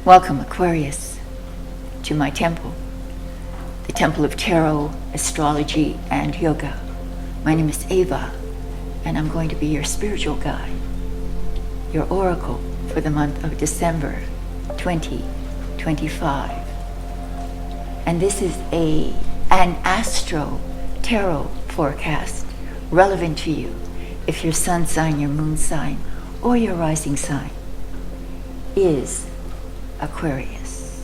Welcome, Aquarius, to my temple, the Temple of Tarot, Astrology, and Yoga. My name is Ava, and I'm going to be your spiritual guide, your oracle for the month of December 2025. And this is an Astro tarot forecast relevant to you if your sun sign, your moon sign, or your rising sign is Aquarius.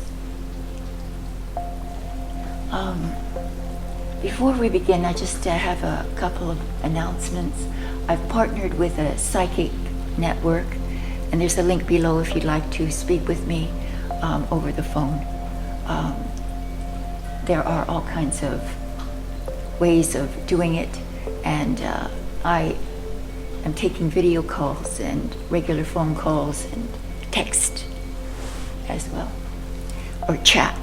Before we begin, I just have a couple of announcements. I've partnered with a psychic network, and there's a link below if you'd like to speak with me over the phone. There are all kinds of ways of doing it, and I am taking video calls and regular phone calls and text as well, or chat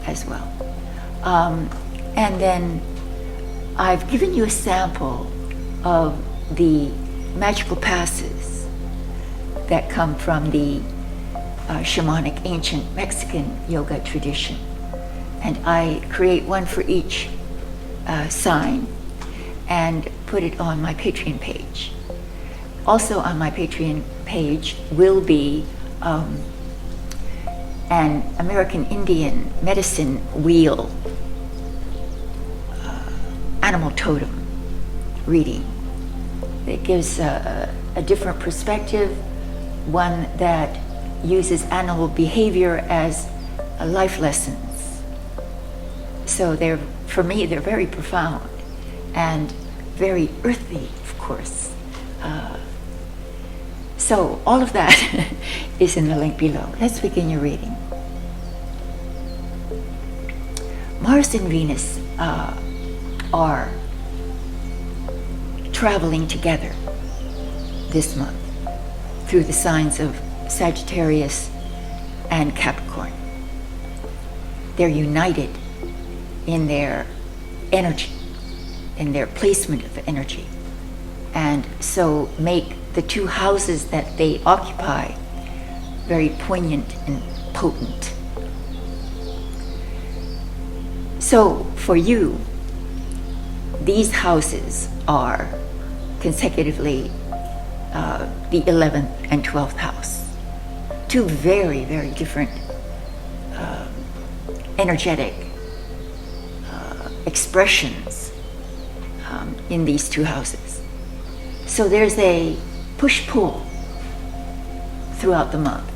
as well. And then I've given you a sample of the magical passes that come from the shamanic ancient Mexican yoga tradition. And I create one for each sign and put it on my Patreon page. Also on my Patreon page will be an American Indian medicine wheel animal totem reading. It gives a different perspective, one that uses animal behavior as life lessons. So for me, they're very profound and very earthy, of course. So all of that is in the link below. Let's begin your reading. Mars and Venus are traveling together this month through the signs of Sagittarius and Capricorn. They're united in their energy, in their placement of energy, and so make the two houses that they occupy very poignant and potent. So for you, these houses are consecutively the 11th and 12th house. Two very, very different energetic expressions in these two houses. So there's a push-pull throughout the month.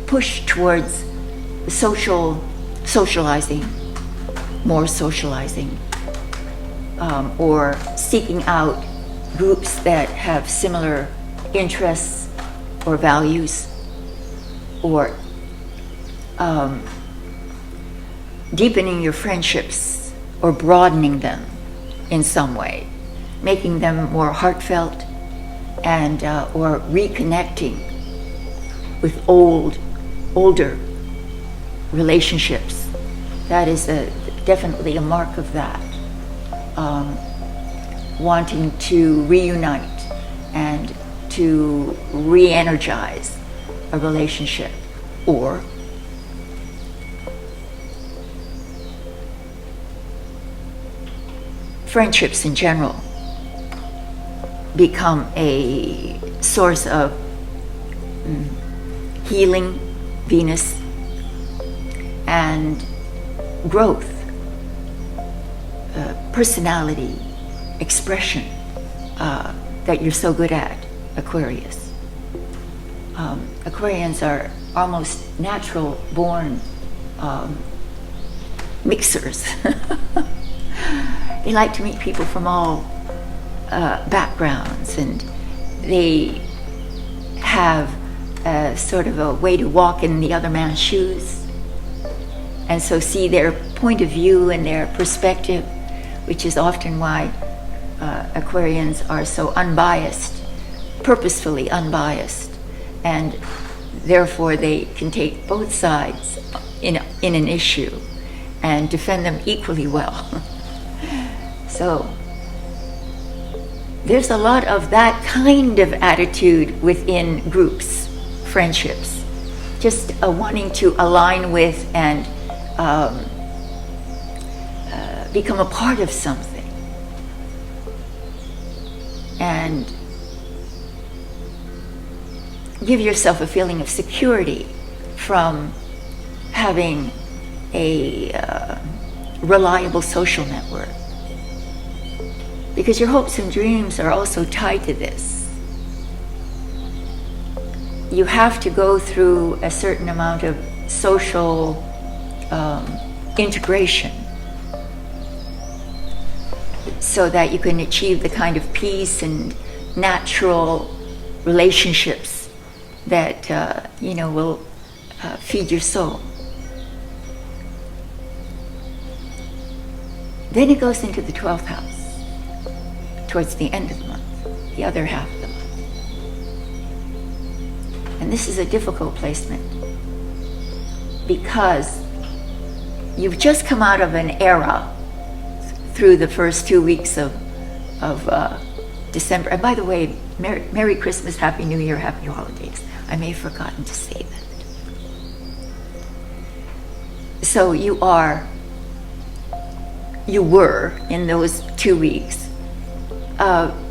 Push towards socializing, more socializing, or seeking out groups that have similar interests or values, or deepening your friendships or broadening them in some way, making them more heartfelt, and or reconnecting with older relationships. That is definitely a mark of that. Wanting to reunite and to re-energize a relationship, or friendships in general become a source of healing, Venus, and growth, personality, expression that you're so good at, Aquarius. Aquarians are almost natural born mixers. They like to meet people from all backgrounds, and they have sort of a way to walk in the other man's shoes, and so see their point of view and their perspective, which is often why Aquarians are so unbiased, purposefully unbiased, and therefore they can take both sides in an issue and defend them equally well. So there's a lot of that kind of attitude within groups, friendships, just wanting to align with and become a part of something. And give yourself a feeling of security from having a reliable social network. Because your hopes and dreams are also tied to this. You have to go through a certain amount of social integration so that you can achieve the kind of peace and natural relationships that will feed your soul. Then it goes into the 12th house towards the end of the month, the other half of the month. And this is a difficult placement because you've just come out of an era through the first 2 weeks of December. And by the way, Merry Christmas, Happy New Year, Happy Holidays. I may have forgotten to say that. So you were in those 2 weeks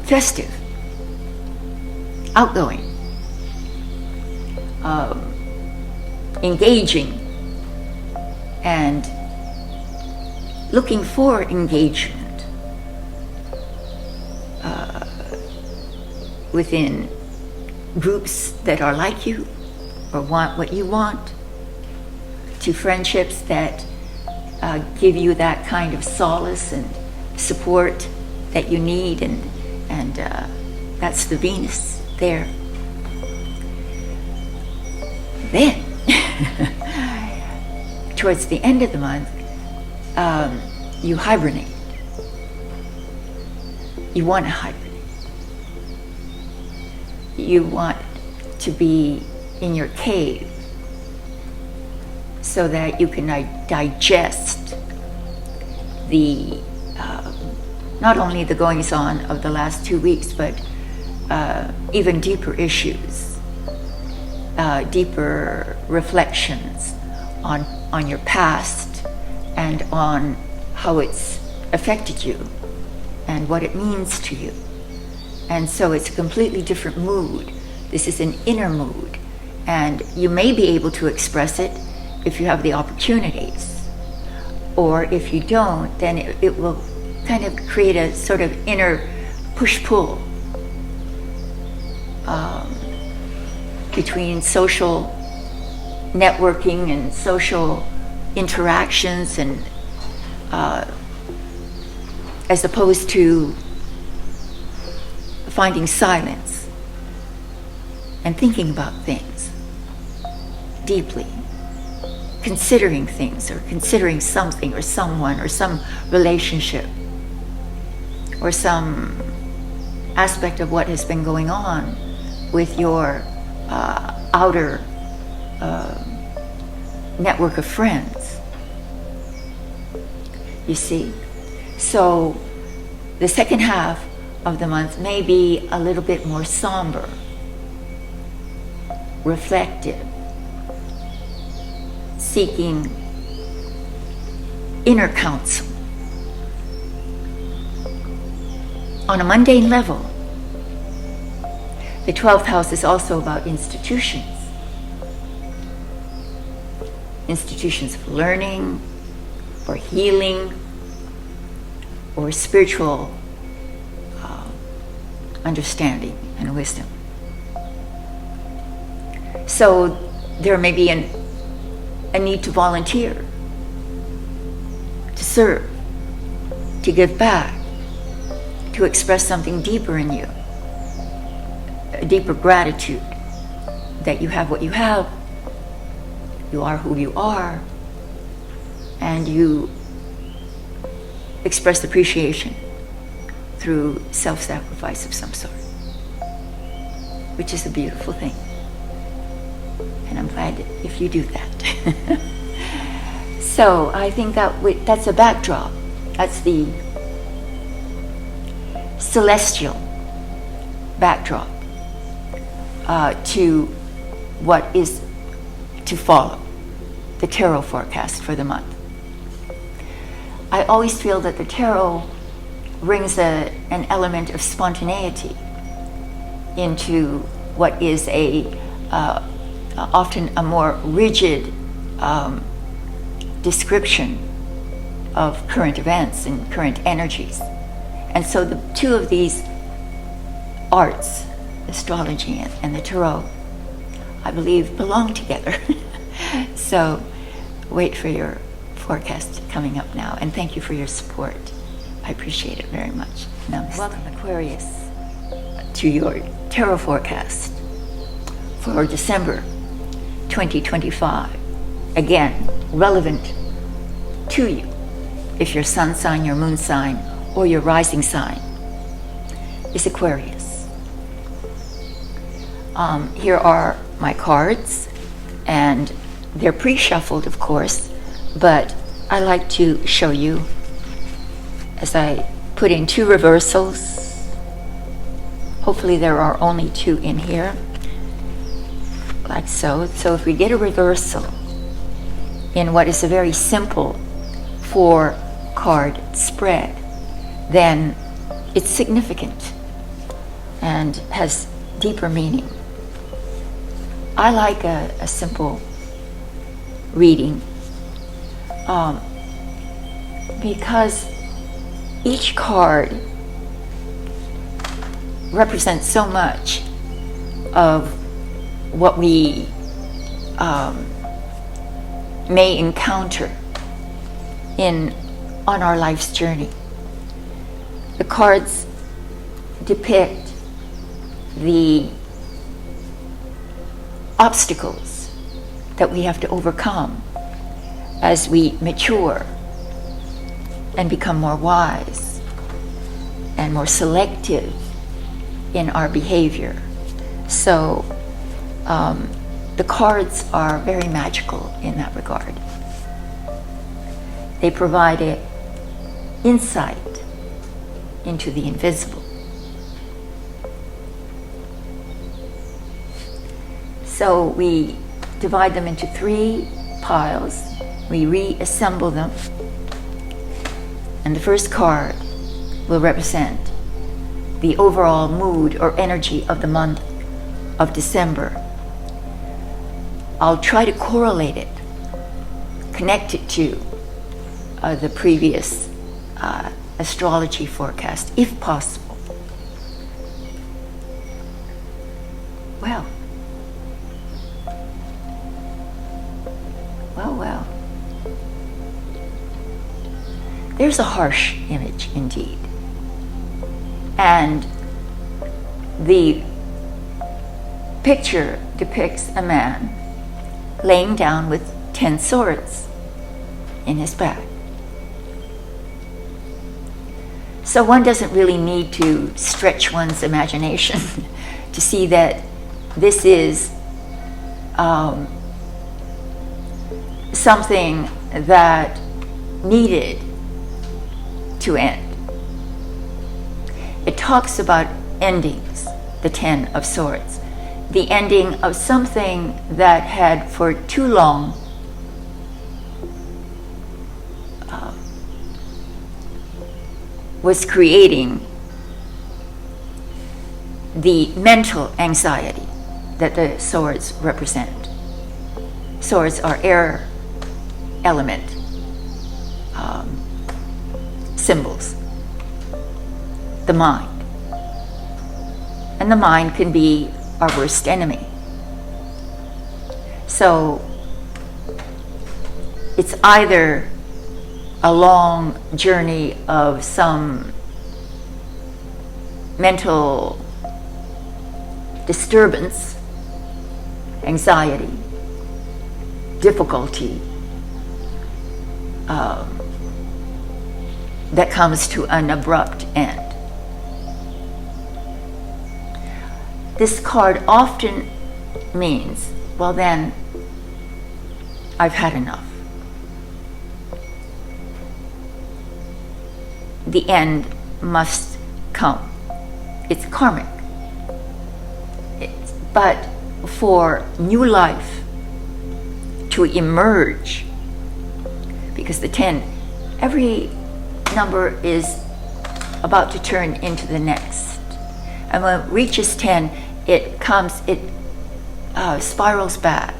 festive, outgoing, engaging, and looking for engagement within groups that are like you or want what you want, to friendships that give you that kind of solace and support that you need, and that's the Venus there. Then, towards the end of the month, you hibernate. You want to hibernate. You want to be in your cave so that you can digest the not only the goings on of the last 2 weeks, but even deeper issues, deeper reflections on your past and on how it's affected you and what it means to you. And so it's a completely different mood. This is an inner mood, and you may be able to express it if you have the opportunities, or if you don't, then it will kind of create a sort of inner push-pull between social networking and social interactions, and as opposed to finding silence and thinking about things deeply, considering things, or considering something or someone or some relationship or some aspect of what has been going on with your outer network of friends. You see? So the second half of the month may be a little bit more somber, reflective, seeking inner counsel. On a mundane level, the 12th house is also about institutions. Institutions of learning, or healing, or spiritual understanding and wisdom. So there may be a need to volunteer, to serve, to give back, to express something deeper in you, a deeper gratitude that you have what you have, you are who you are, and you express appreciation through self-sacrifice of some sort, which is a beautiful thing. And I'm glad if you do that. So I think that's a backdrop. That's the celestial backdrop to what is to follow the tarot forecast for the month. I always feel that the tarot brings an element of spontaneity into what is often a more rigid description of current events and current energies. And so the two of these arts, astrology and the tarot, I believe belong together. So wait for your forecast coming up now, and thank you for your support. I appreciate it very much. Namaste. Welcome, Aquarius, to your tarot forecast for December 2025. Again, relevant to you if your sun sign, your moon sign, or your rising sign is Aquarius. Here are my cards, and they're pre-shuffled, of course, but I like to show you as I put in 2 reversals. Hopefully there are only 2 in here, like so. So if we get a reversal in what is a very simple 4-card spread, then it's significant and has deeper meaning. I like a simple reading because each card represents so much of what we may encounter on our life's journey. The cards depict the obstacles that we have to overcome as we mature and become more wise and more selective in our behavior. So the cards are very magical in that regard. They provide an insight into the invisible. So we divide them into 3 piles. We reassemble them. And the first card will represent the overall mood or energy of the month of December. I'll try to correlate it, connect it to the previous astrology forecast, if possible. Well. There's a harsh image indeed. And the picture depicts a man laying down with 10 swords in his back. So one doesn't really need to stretch one's imagination to see that this is something that needed to end. It talks about endings, the 10 of swords, the ending of something that had for too long was creating the mental anxiety that the swords represent. Swords are air element symbols. The mind. And the mind can be our worst enemy. So it's either a long journey of some mental disturbance, anxiety, difficulty, that comes to an abrupt end. This card often means, well then, I've had enough. The end must come. It's karmic. But for new life to emerge, because the 10, every number is about to turn into the next. And when it reaches 10, it spirals back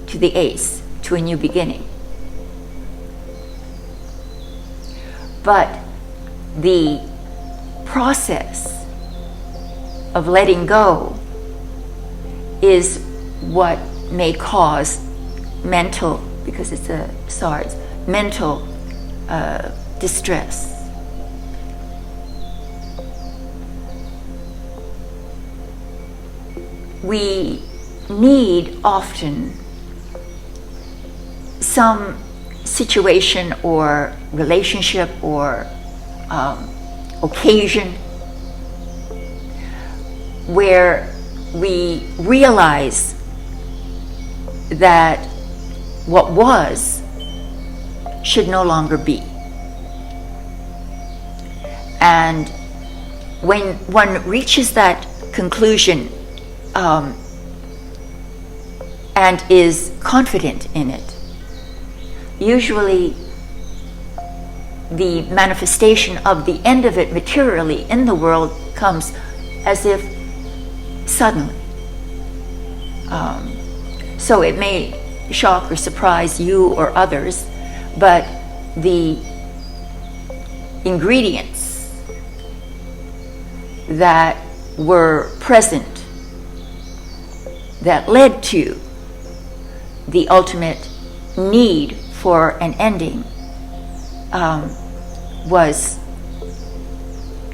to the ace, to a new beginning. But the process of letting go is what may cause mental, because it's a SARS, mental distress. We need often some situation or relationship or occasion where we realize that what was should no longer be. And when one reaches that conclusion and is confident in it, usually the manifestation of the end of it materially in the world comes as if suddenly. So it may shock or surprise you or others, but the ingredients that were present that led to the ultimate need for an ending was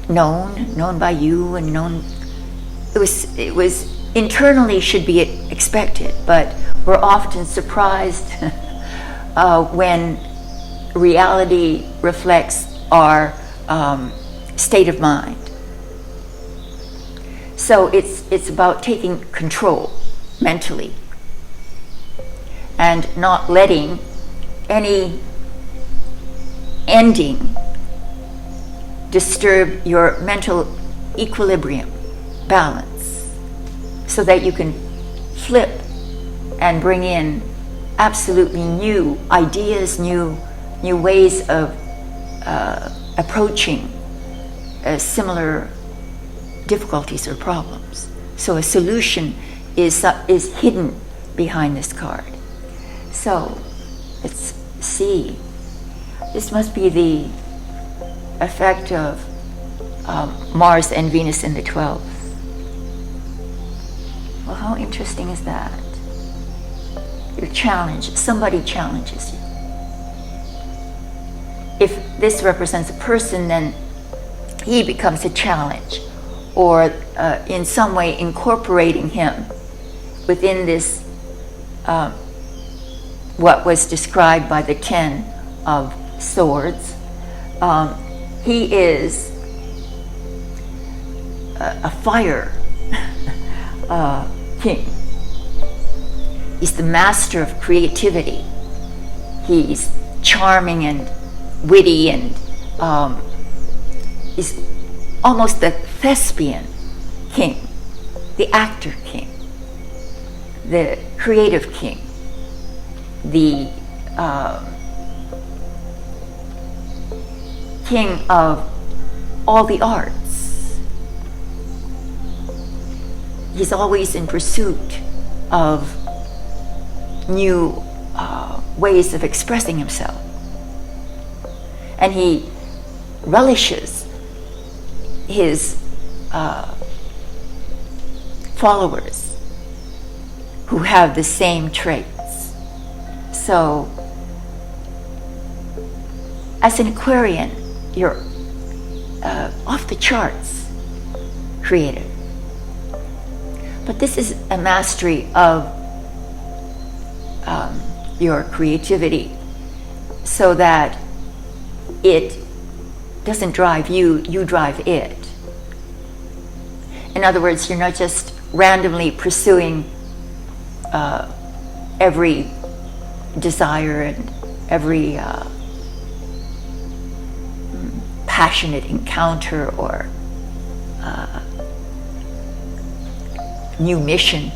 known by you, and known. It was internally should be expected, but we're often surprised when reality reflects our state of mind. So it's about taking control mentally and not letting any ending disturb your mental equilibrium, balance, so that you can flip and bring in absolutely new ideas, new ways of approaching similar difficulties or problems. So a solution is hidden behind this card. So let's see. This must be the effect of Mars and Venus in the 12th. Well, how interesting is that? You're challenged. Somebody challenges you. If this represents a person, then he becomes a challenge, or in some way incorporating him within this what was described by the 10 of Swords. He is a fire king. He's the master of creativity. He's charming and witty, and is almost the thespian king, the actor king, the creative king, the king of all the arts. He's always in pursuit of new ways of expressing himself. And he relishes his followers who have the same traits. So, as an Aquarian, you're off the charts creative. But this is a mastery of your creativity, so that it doesn't drive you, you drive it. In other words, you're not just randomly pursuing every desire and every passionate encounter or new mission.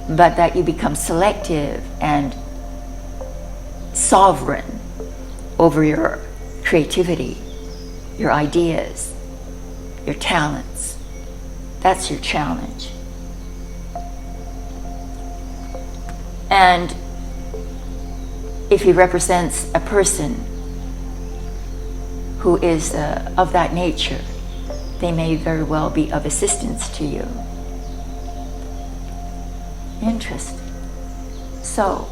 but that you become selective and sovereign over your creativity, your ideas, your talents. That's your challenge. And if he represents a person who is of that nature, they may very well be of assistance to you. Interesting. So,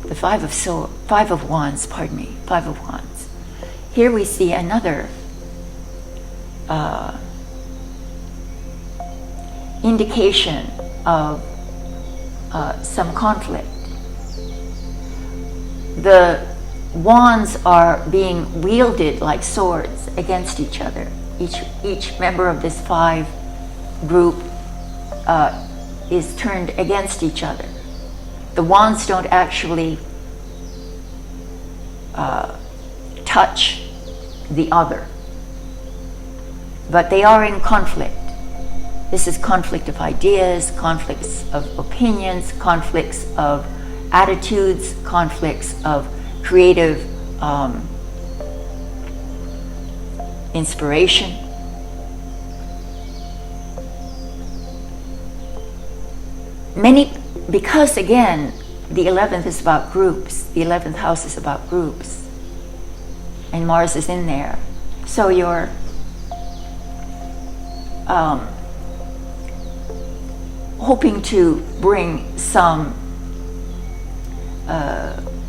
the Five of Wands. Here we see another indication of some conflict. The wands are being wielded like swords against each other. Each member of this 5 group is turned against each other. The wands don't actually touch the other, but they are in conflict. This is conflict of ideas, conflicts of opinions, conflicts of attitudes, conflicts of creative inspiration. Because again, the 11th is about groups, the 11th house is about groups, and Mars is in there. So you're hoping to bring some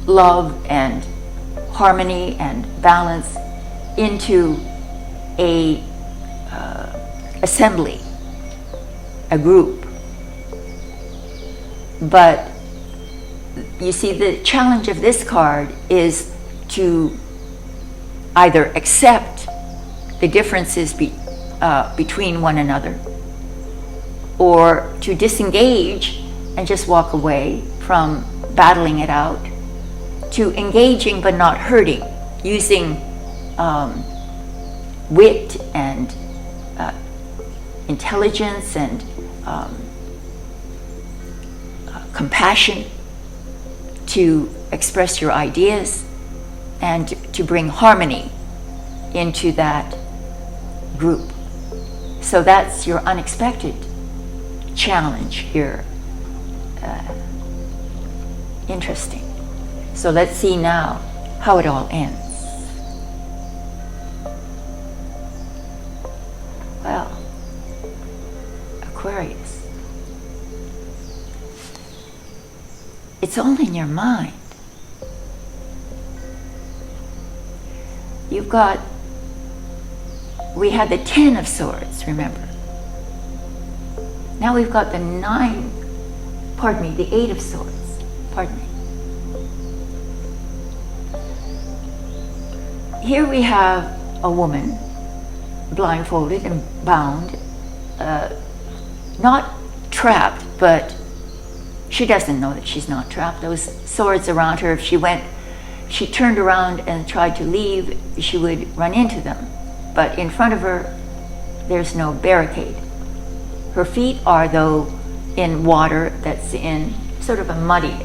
love and harmony and balance into a assembly, a group. But you see, the challenge of this card is to either accept the differences between one another, or to disengage and just walk away from battling it out, to engaging but not hurting, using wit and intelligence and compassion to express your ideas and to bring harmony into that group. So that's your unexpected challenge here. Interesting. So let's see now how it all ends. Well, Aquarius, it's all in your mind. We had the 10 of Swords, remember? Now we've got the 8 of Swords, pardon me. Here we have a woman blindfolded and bound, not trapped, but she doesn't know that she's not trapped. Those swords around her, if she turned around and tried to leave, she would run into them. But in front of her, there's no barricade. Her feet are, though, in water that's in sort of a muddy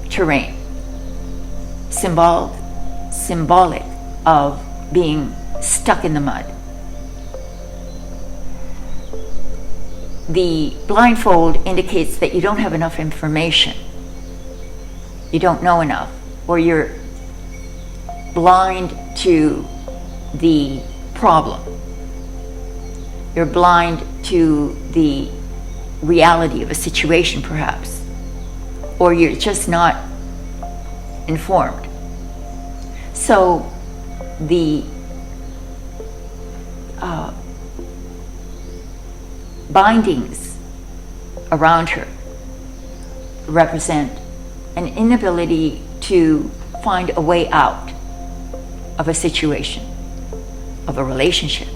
terrain, symbolic of being stuck in the mud. The blindfold indicates that you don't have enough information. You don't know enough, or you're blind to the problem. You're blind to the reality of a situation, perhaps, or you're just not informed. So the bindings around her represent an inability to find a way out of a situation, of a relationship,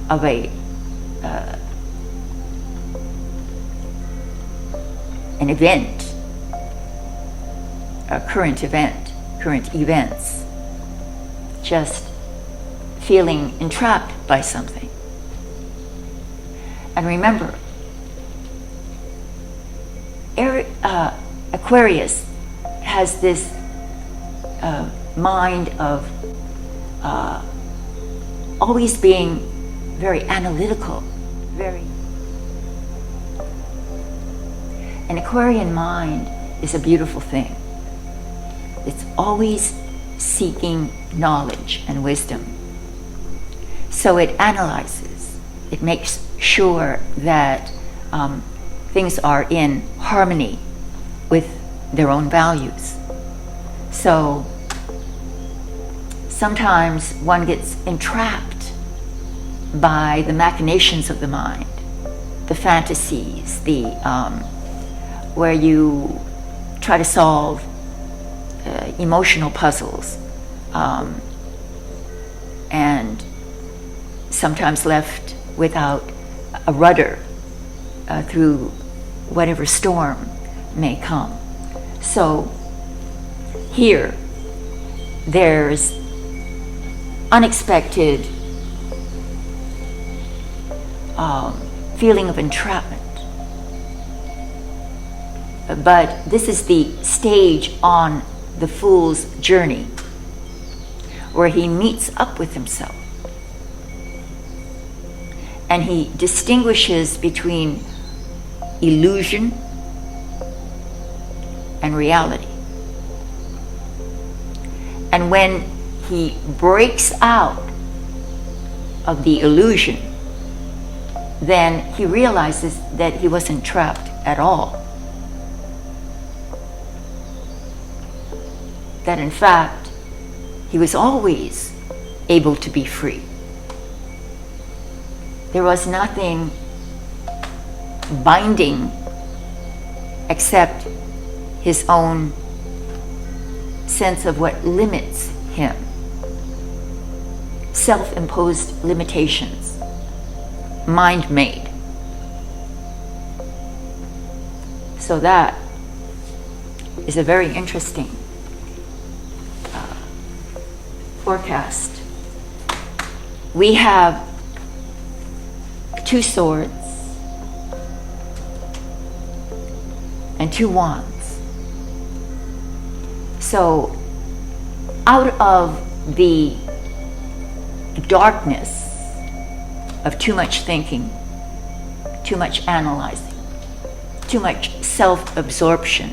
of an event, a current events, just feeling entrapped by something. And remember, Aquarius has this mind of always being very analytical, an Aquarian mind is a beautiful thing. It's always seeking knowledge and wisdom. So it analyzes, it makes sure that things are in harmony with their own values. So sometimes one gets entrapped by the machinations of the mind, the fantasies, where you try to solve emotional puzzles, and sometimes left without a rudder through whatever storm may come. So here, there's unexpected feeling of entrapment. But this is the stage on the fool's journey where he meets up with himself and he distinguishes between illusion and reality. And when he breaks out of the illusion, then he realizes that he wasn't trapped at all. That in fact, he was always able to be free. There was nothing binding except his own sense of what limits him. Self-imposed limitations, mind-made. So that is a very interesting forecast. We have 2 swords and 2 wands. So out of the darkness of too much thinking, too much analyzing, too much self-absorption,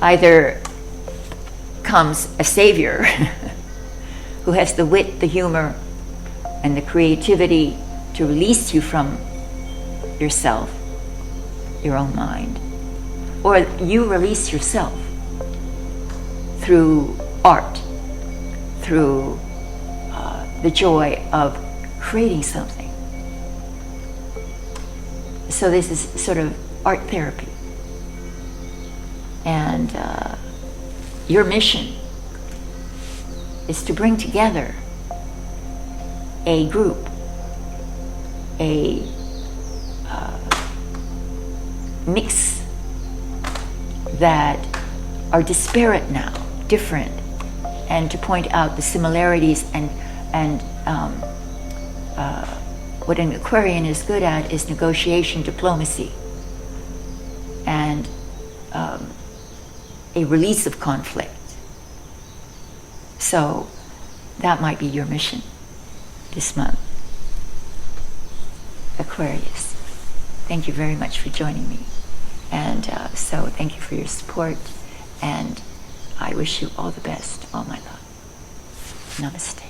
either comes a savior who has the wit, the humor, and the creativity to release you from yourself, your own mind, or you release yourself through art, through the joy of creating something. So this is sort of art therapy. And your mission is to bring together a group, a mix that are disparate now, different, and to point out the similarities and what an Aquarian is good at is negotiation, diplomacy, and a release of conflict. So that might be your mission this month. Aquarius, thank you very much for joining me. And so thank you for your support, and I wish you all the best, all my love. Namaste.